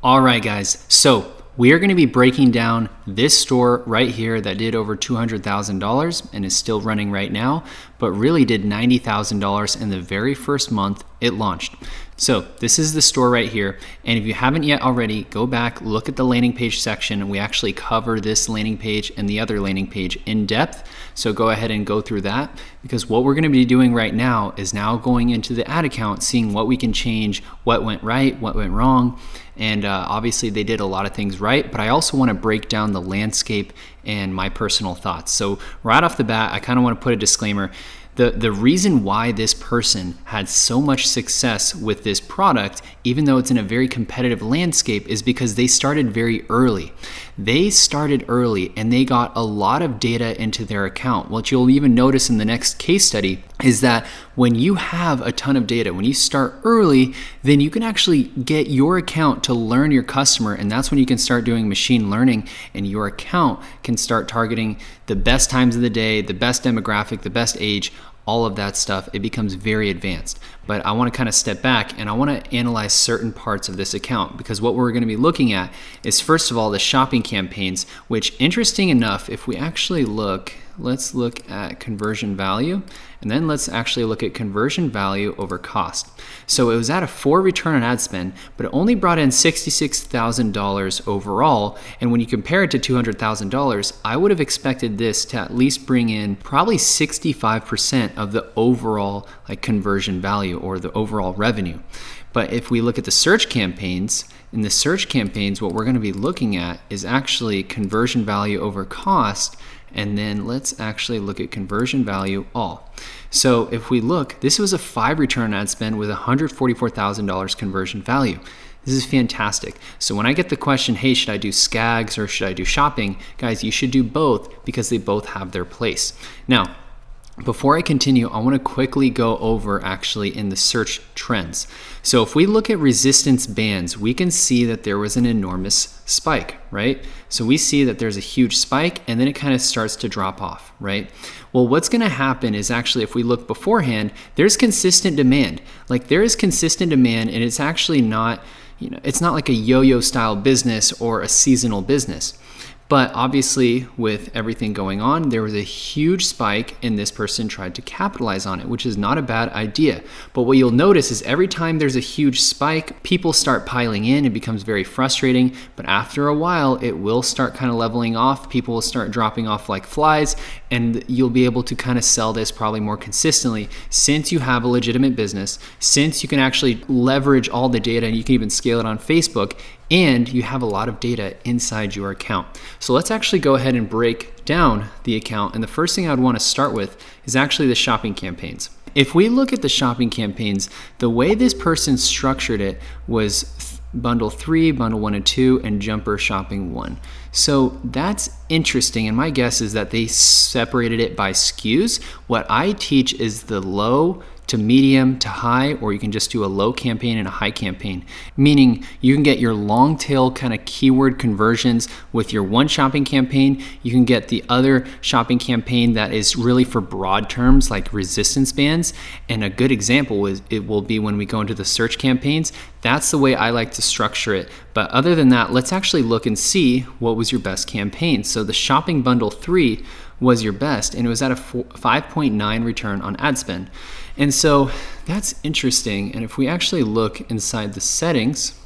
All right, guys. So we are going to be breaking down this store right here that did over $200,000 and is still running right now, but really did $90,000 in the very first month it launched. So this is the store right here. And if you haven't yet already, go back, look at the landing page section. We actually cover this landing page and the other landing page in depth. So go ahead and go through that, because what we're going to be doing right now is now going into the ad account, seeing what we can change, what went right, what went wrong. And obviously they did a lot of things right, but I also want to break down the landscape and my personal thoughts. So right off the bat, I kind of want to put a disclaimer. The reason why this person had so much success with this product, even though it's in a very competitive landscape, is because they started very early. They started early and they got a lot of data into their account. What you'll even notice in the next case study is that when you have a ton of data, when you start early, then you can actually get your account to learn your customer, and that's when you can start doing machine learning, and your account can start targeting the best times of the day, the best demographic, the best age, all of that stuff. It becomes very advanced. But I want to kind of step back and I want to analyze certain parts of this account, because what we're going to be looking at is, first of all, the shopping campaigns, which, interesting enough, if we actually look, let's look at conversion value, and then let's actually look at conversion value over cost. So it was at a 4 return on ad spend, but it only brought in $66,000 overall. And when you compare it to $200,000, I would have expected this to at least bring in probably 65% of the overall conversion value or the overall revenue. But if we look at the search campaigns, in the search campaigns, what we're going to be looking at is actually conversion value over cost. And then let's actually look at conversion value all. So if we look, this was a 5 return on ad spend with $144,000 conversion value. This is fantastic. So when I get the question, hey, should I do SCAGs or should I do shopping? Guys, you should do both, because they both have their place. Now, before I continue, I want to quickly go over actually in the search trends. So if we look at resistance bands, we can see that there was an enormous spike, right? So we see that there's a huge spike and then it kind of starts to drop off, right? Well, what's going to happen is, actually, if we look beforehand, there's consistent demand. There is consistent demand, and it's actually not, it's not like a yo-yo style business or a seasonal business. But obviously, with everything going on, there was a huge spike and this person tried to capitalize on it, which is not a bad idea. But what you'll notice is every time there's a huge spike, people start piling in. It becomes very frustrating. But after a while, it will start kind of leveling off. People will start dropping off like flies, and you'll be able to kind of sell this probably more consistently, since you have a legitimate business, since you can actually leverage all the data and you can even scale it on Facebook, and you have a lot of data inside your account. So let's actually go ahead and break down the account. And the first thing I would want to start with is actually the shopping campaigns. If we look at the shopping campaigns, the way this person structured it was bundle 3, bundle 1 and 2, and jumper shopping 1. So that's interesting, and my guess is that they separated it by SKUs. What I teach is the low to medium to high, or you can just do a low campaign and a high campaign, meaning you can get your long tail kind of keyword conversions with your one shopping campaign. You can get the other shopping campaign that is really for broad terms like resistance bands. And a good example is, it will be when we go into the search campaigns. That's the way I like to structure it. But other than that, let's actually look and see what was your best campaign. So the shopping bundle 3 was your best, and it was at a 5.9 return on ad spend. And so that's interesting. And if we actually look inside the settings,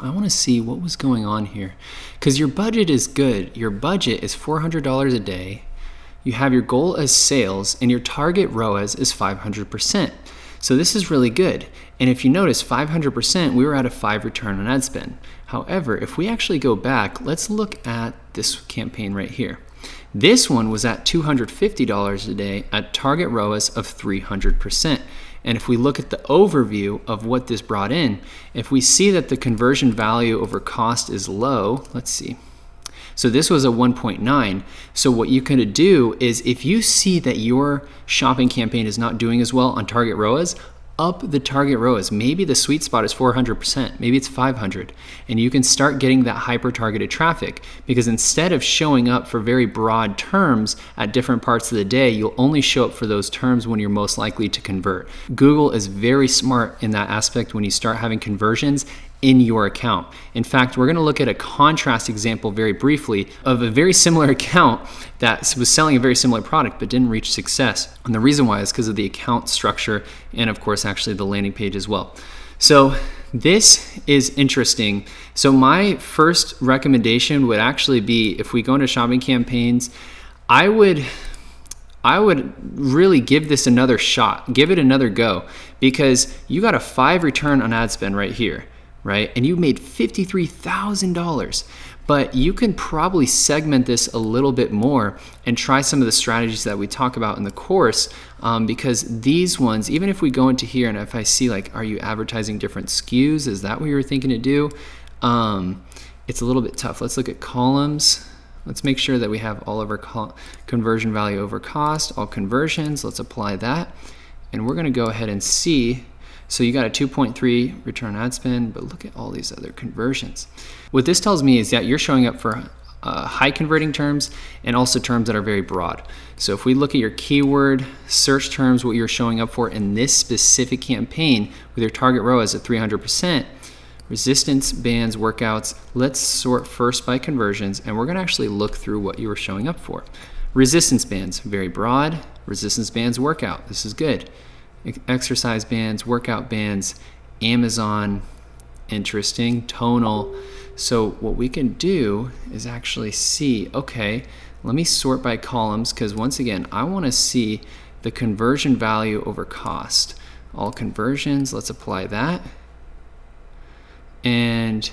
I want to see what was going on here, because your budget is good. Your budget is $400 a day. You have your goal as sales, and your target ROAS is 500%. So this is really good. And if you notice, 500%, we were at a 5 return on ad spend. However, if we actually go back, let's look at this campaign right here. This one was at $250 a day at target ROAS of 300%. And if we look at the overview of what this brought in, if we see that the conversion value over cost is low, let's see. So this was a 1.9. So what you could do is, if you see that your shopping campaign is not doing as well on target ROAS, up the target ROAS. Maybe the sweet spot is 400%, maybe it's 500, and you can start getting that hyper-targeted traffic, because instead of showing up for very broad terms at different parts of the day, you'll only show up for those terms when you're most likely to convert. Google is very smart in that aspect when you start having conversions in your account. In fact, we're going to look at a contrast example very briefly of a very similar account that was selling a very similar product but didn't reach success. And the reason why is because of the account structure and, of course, actually the landing page as well. So this is interesting. So my first recommendation would actually be, if we go into shopping campaigns, I would really give this another shot, give it another go, because you got a 5 return on ad spend right here, right? And you made $53,000, but you can probably segment this a little bit more and try some of the strategies that we talk about in the course, because these ones, even if we go into here and if I see like, are you advertising different SKUs? Is that what you were thinking to do? It's a little bit tough. Let's look at columns. Let's make sure that we have all of our conversion value over cost, all conversions. Let's apply that. And we're going to go ahead and see. So you got a 2.3 return on ad spend, but look at all these other conversions. What this tells me is that you're showing up for high converting terms and also terms that are very broad. So if we look at your keyword search terms, what you're showing up for in this specific campaign with your target ROAS at 300%, resistance bands, workouts, let's sort first by conversions, and we're going to actually look through what you were showing up for. Resistance bands, very broad. Resistance bands, workout, this is good. Exercise bands, workout bands, Amazon, interesting. Tonal. So what we can do is actually see, okay, let me sort by columns, because once again, I want to see the conversion value over cost. All conversions, let's apply that. And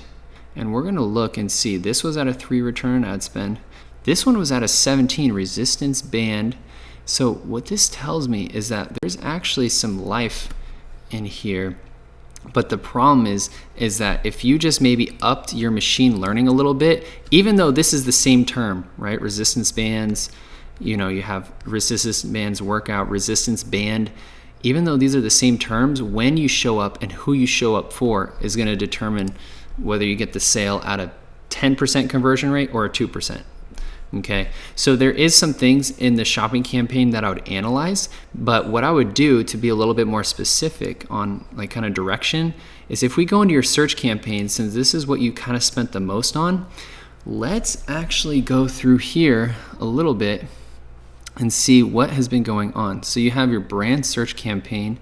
we're going to look and see, this was at a 3 return ad spend. This one was at a 17 resistance band. So what this tells me is that there's actually some life in here. But the problem is that if you just maybe upped your machine learning a little bit, even though this is the same term, right? Resistance bands, you have resistance bands, workout, resistance band. Even though these are the same terms, when you show up and who you show up for is going to determine whether you get the sale at a 10% conversion rate or a 2%. Okay, so there is some things in the shopping campaign that I would analyze, but what I would do to be a little bit more specific on like kind of direction is, if we go into your search campaign, since this is what you kind of spent the most on, let's actually go through here a little bit and see what has been going on. So you have your brand search campaign.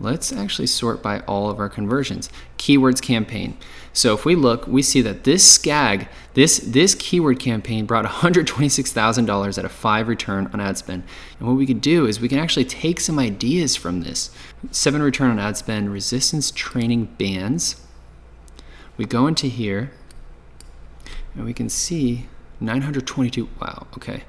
Let's actually sort by all of our conversions. Keywords campaign. So if we look, we see that this SCAG, this keyword campaign brought $126,000 at a 5 return on ad spend. And what we could do is we can actually take some ideas from this. 7 return on ad spend, resistance training bands. We go into here and we can see 922, wow, okay.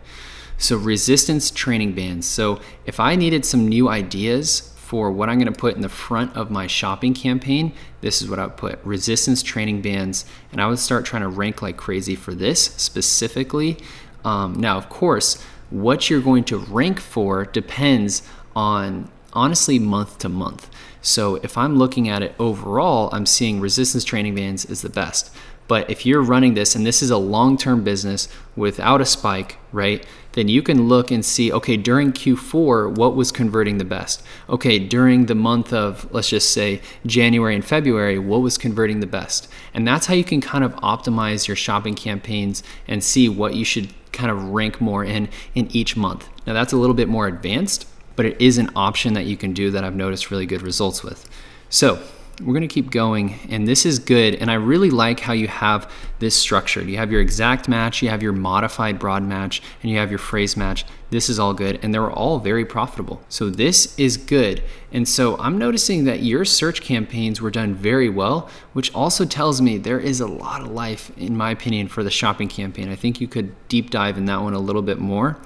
So resistance training bands. So if I needed some new ideas for what I'm going to put in the front of my shopping campaign, this is what I would put: resistance training bands, and I would start trying to rank like crazy for this specifically. Now, of course, what you're going to rank for depends on, honestly, month to month. So if I'm looking at it overall, I'm seeing resistance training bands is the best. But if you're running this and this is a long-term business without a spike, right, then you can look and see, okay, during Q4, what was converting the best? Okay, during the month of, let's just say, January and February, what was converting the best? And that's how you can kind of optimize your shopping campaigns and see what you should kind of rank more in each month. Now, that's a little bit more advanced, but it is an option that you can do that I've noticed really good results with. So we're going to keep going, and this is good, and I really like how you have this structured. You have your exact match, you have your modified broad match, and you have your phrase match. This is all good, and they're all very profitable. So this is good, and so I'm noticing that your search campaigns were done very well, which also tells me there is a lot of life, in my opinion, for the shopping campaign. I think you could deep dive in that one a little bit more.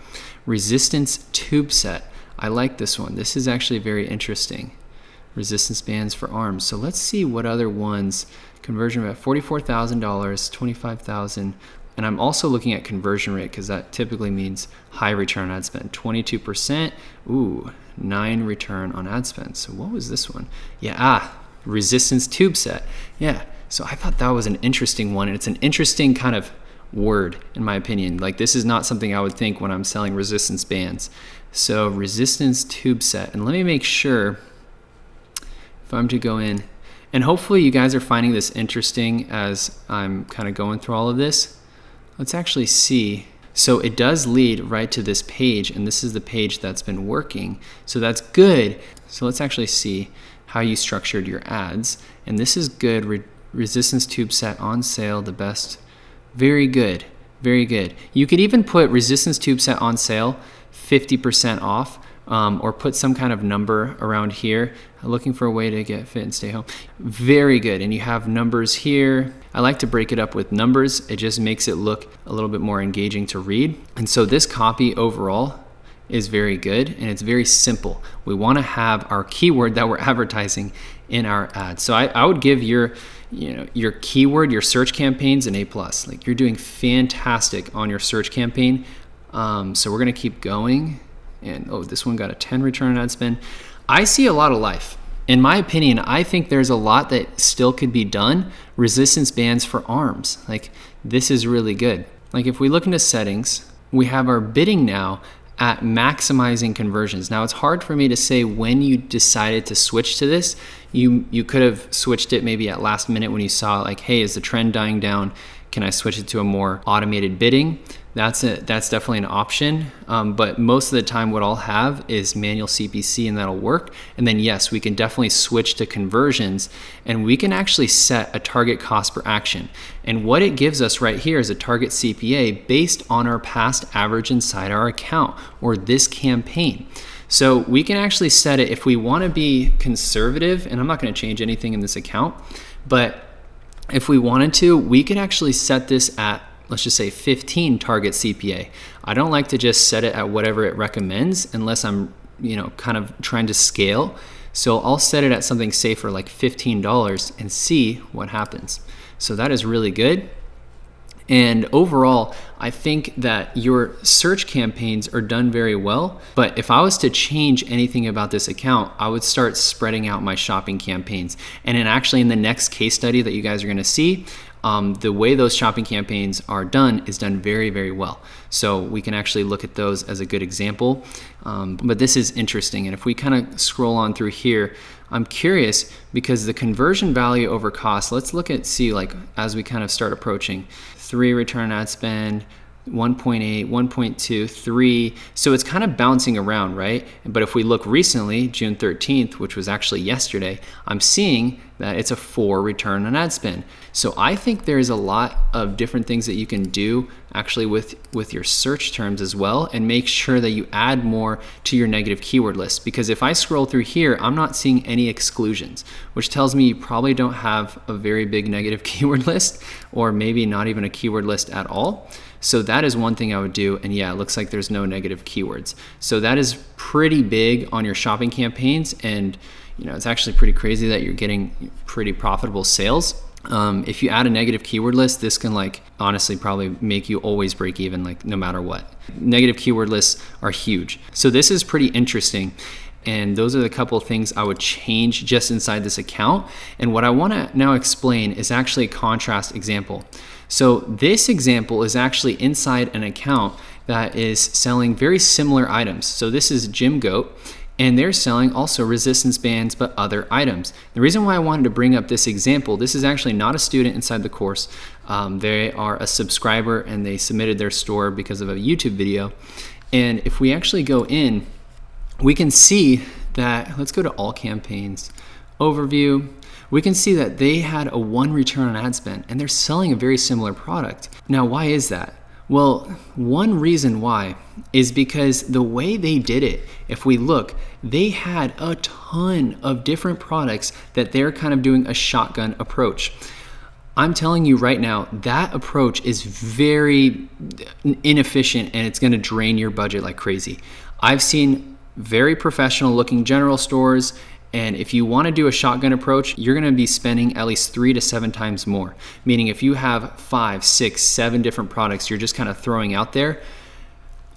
Resistance tube set. I like this one. This is actually very interesting. Resistance bands for arms. So let's see what other ones. Conversion rate, $44,000, $25,000. And I'm also looking at conversion rate because that typically means high return on ad spend. 22%. Ooh, 9 return on ad spend. So what was this one? Yeah, resistance tube set. Yeah, so I thought that was an interesting one. And it's an interesting kind of word, in my opinion. Like, this is not something I would think when I'm selling resistance bands. So resistance tube set. And let me make sure, if I'm to go in And hopefully you guys are finding this interesting as I'm kind of going through all of this. Let's actually see. So it does lead right to this page, and this is the page that's been working. So that's good. So let's actually see how you structured your ads. And this is good. Resistance tube set on sale, the best. Very good, very good. You could even put resistance tube set on sale, 50% off, or put some kind of number around here. Looking for a way to get fit and stay home. Very good. And you have numbers here. I like to break it up with numbers. It just makes it look a little bit more engaging to read. And so this copy overall is very good, and it's very simple. We want to have our keyword that we're advertising in our ads. So I would give your keyword, your search campaigns an A+. Like, you're doing fantastic on your search campaign. So we're gonna keep going. And this one got a 10 return on ad spend. I see a lot of life. In my opinion, I think there's a lot that still could be done. Resistance bands for arms. Like, this is really good. Like, if we look into settings, we have our bidding now at maximizing conversions. Now, it's hard for me to say when you decided to switch to this. You could have switched it maybe at last minute when you saw, like, hey, is the trend dying down? Can I switch it to a more automated bidding? That's definitely an option. But most of the time what I'll have is manual CPC, and that'll work. And then yes, we can definitely switch to conversions, and we can actually set a target cost per action. And what it gives us right here is a target CPA based on our past average inside our account or this campaign. So we can actually set it if we want to be conservative, and I'm not going to change anything in this account, but if we wanted to, we could actually set this at, let's just say 15 target CPA. I don't like to just set it at whatever it recommends unless I'm, kind of trying to scale. So I'll set it at something safer like $15 and see what happens. So that is really good. And overall, I think that your search campaigns are done very well. But if I was to change anything about this account, I would start spreading out my shopping campaigns. And then actually in the next case study that you guys are going to see, the way those shopping campaigns are done is done very, very well. So we can actually look at those as a good example. But this is interesting. And if we kind of scroll on through here, I'm curious because the conversion value over cost, let's look at, as we kind of start approaching 3 return on ad spend, 1.8, 1.2, 3. So it's kind of bouncing around, right? But if we look recently, June 13th, which was actually yesterday, I'm seeing that it's a 4 return on ad spend. So I think there's a lot of different things that you can do actually with your search terms as well, and make sure that you add more to your negative keyword list. Because if I scroll through here, I'm not seeing any exclusions, which tells me you probably don't have a very big negative keyword list, or maybe not even a keyword list at all. So that is one thing I would do. And yeah, it looks like there's no negative keywords. So that is pretty big on your shopping campaigns. And it's actually pretty crazy that you're getting pretty profitable sales. If you add a negative keyword list, this can honestly probably make you always break even, no matter what. Negative keyword lists are huge. So this is pretty interesting. And those are the couple of things I would change just inside this account. And what I want to now explain is actually a contrast example. So this example is actually inside an account that is selling very similar items. So this is Gym Goat, and they're selling also resistance bands, but other items. The reason why I wanted to bring up this example, this is actually not a student inside the course. They are a subscriber, and they submitted their store because of a YouTube video. And if we actually go in, we can see that, let's go to all campaigns, overview. We can see that they had a 1 return on ad spend, and they're selling a very similar product. Now, why is that? Well, one reason why is because the way they did it, if we look, they had a ton of different products that they're kind of doing a shotgun approach. I'm telling you right now, that approach is very inefficient, and it's going to drain your budget like crazy. I've seen very professional looking general stores, and if you want to do a shotgun approach, you're going to be spending at least 3 to 7 times more. Meaning if you have 5, 6, 7 different products you're just kind of throwing out there,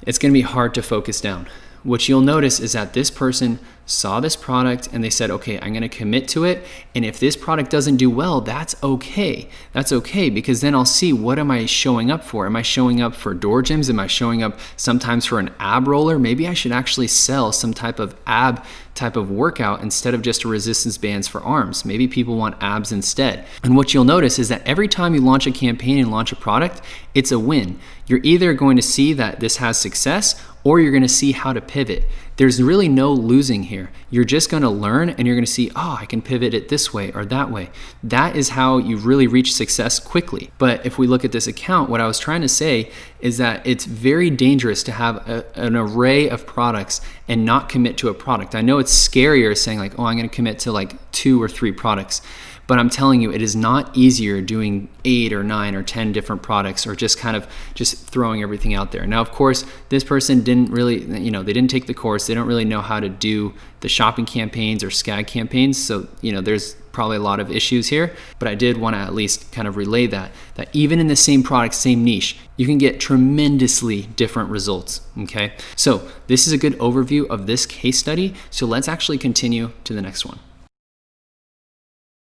it's going to be hard to focus down. what you'll notice is that this person saw this product and they said, okay, I'm gonna commit to it. And if this product doesn't do well, that's okay. That's okay, because then I'll see, what am I showing up for? Am I showing up for door gyms? Am I showing up sometimes for an ab roller? Maybe I should actually sell some type of ab type of workout instead of just a resistance bands for arms. Maybe people want abs instead. And what you'll notice is that every time you launch a campaign and launch a product, it's a win. You're either going to see that this has success, or you're going to see how to pivot. There's really no losing here. You're just going to learn, and you're going to see, oh, I can pivot it this way or that way. That is how you really reach success quickly. But if we look at this account, what I was trying to say is that it's very dangerous to have an array of products and not commit to a product. I know it's scarier saying like, oh, I'm going to commit to like 2 or 3 products. But I'm telling you, it is not easier doing 8 or 9 or 10 different products, or just kind of just throwing everything out there. Now, of course, this person didn't really, they didn't take the course. They don't really know how to do the shopping campaigns or SCAG campaigns. So, there's probably a lot of issues here, but I did want to at least kind of relay that even in the same product, same niche, you can get tremendously different results, okay? So this is a good overview of this case study. So let's actually continue to the next one.